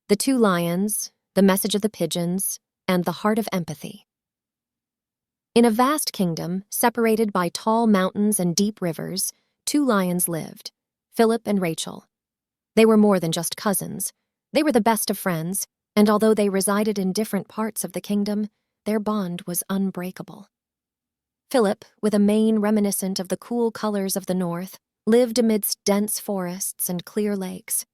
The Two Lions, The Message of the Pigeons, and The Heart of Empathy. In a vast kingdom, separated by tall mountains and deep rivers, two lions lived, Philipp and Rachel. They were more than just cousins. They were the best of friends, and although they resided in different parts of the kingdom, their bond was unbreakable. Philipp, with a mane reminiscent of the cool colors of the north, lived amidst dense forests and clear lakes.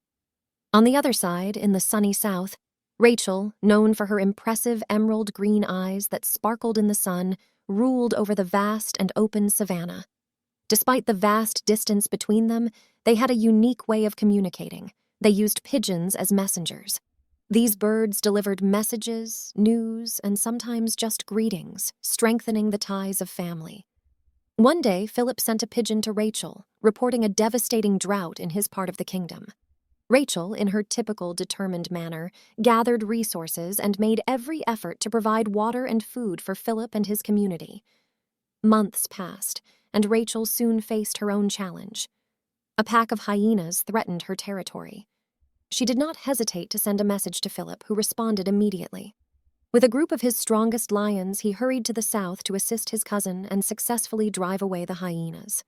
On the other side, in the sunny south, Rachel, known for her impressive emerald green eyes that sparkled in the sun, ruled over the vast and open savanna. Despite the vast distance between them, they had a unique way of communicating. They used pigeons as messengers. These birds delivered messages, news, and sometimes just greetings, strengthening the ties of family. One day, Philipp sent a pigeon to Rachel, reporting a devastating drought in his part of the kingdom. Rachel, in her typical determined manner, gathered resources and made every effort to provide water and food for Philipp and his community. Months passed, and Rachel soon faced her own challenge. A pack of hyenas threatened her territory. She did not hesitate to send a message to Philipp, who responded immediately. With a group of his strongest lions, he hurried to the south to assist his cousin and successfully drive away the hyenas.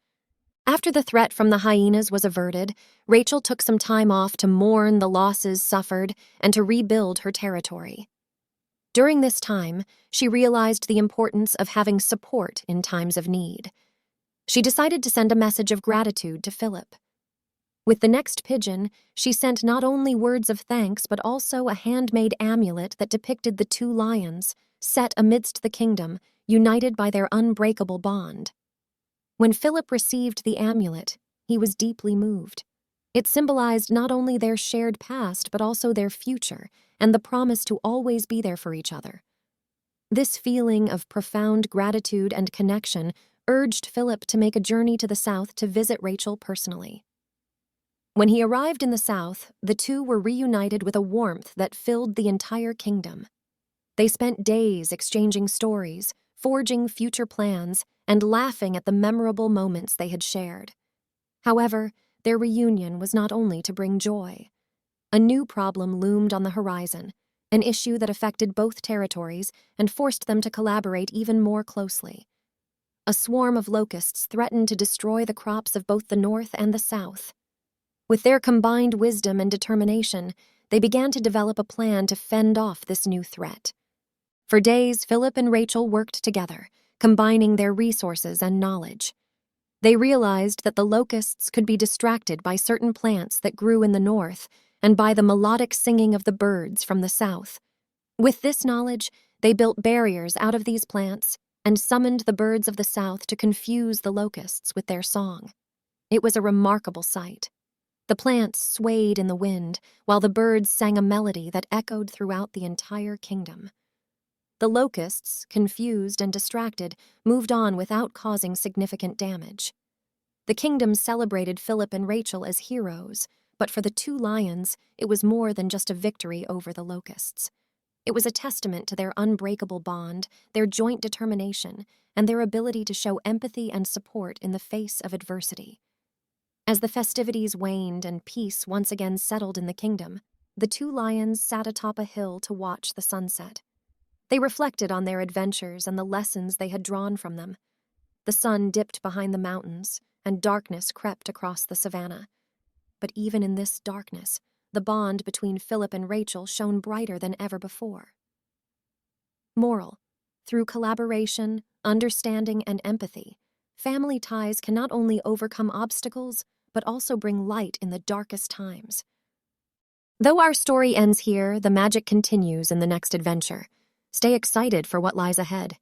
After the threat from the hyenas was averted, Rachel took some time off to mourn the losses suffered and to rebuild her territory. During this time, she realized the importance of having support in times of need. She decided to send a message of gratitude to Philipp. With the next pigeon, she sent not only words of thanks but also a handmade amulet that depicted the two lions, set amidst the kingdom, united by their unbreakable bond. When Philipp received the amulet, he was deeply moved. It symbolized not only their shared past but also their future and the promise to always be there for each other. This feeling of profound gratitude and connection urged Philipp to make a journey to the south to visit Rachel personally. When he arrived in the south, the two were reunited with a warmth that filled the entire kingdom. They spent days exchanging stories, forging future plans, and laughing at the memorable moments they had shared. However, their reunion was not only to bring joy. A new problem loomed on the horizon, an issue that affected both territories and forced them to collaborate even more closely. A swarm of locusts threatened to destroy the crops of both the north and the south. With their combined wisdom and determination, they began to develop a plan to fend off this new threat. For days, Philipp and Rachel worked together, combining their resources and knowledge. They realized that the locusts could be distracted by certain plants that grew in the north and by the melodic singing of the birds from the south. With this knowledge, they built barriers out of these plants and summoned the birds of the south to confuse the locusts with their song. It was a remarkable sight. The plants swayed in the wind, while the birds sang a melody that echoed throughout the entire kingdom. The locusts, confused and distracted, moved on without causing significant damage. The kingdom celebrated Philipp and Rachel as heroes, but for the two lions, it was more than just a victory over the locusts. It was a testament to their unbreakable bond, their joint determination, and their ability to show empathy and support in the face of adversity. As the festivities waned and peace once again settled in the kingdom, the two lions sat atop a hill to watch the sunset. They reflected on their adventures and the lessons they had drawn from them. The sun dipped behind the mountains, and darkness crept across the savanna. But even in this darkness, the bond between Philipp and Rachel shone brighter than ever before. Moral: through collaboration, understanding, and empathy, family ties can not only overcome obstacles, but also bring light in the darkest times. Though our story ends here, the magic continues in the next adventure. Stay excited for what lies ahead.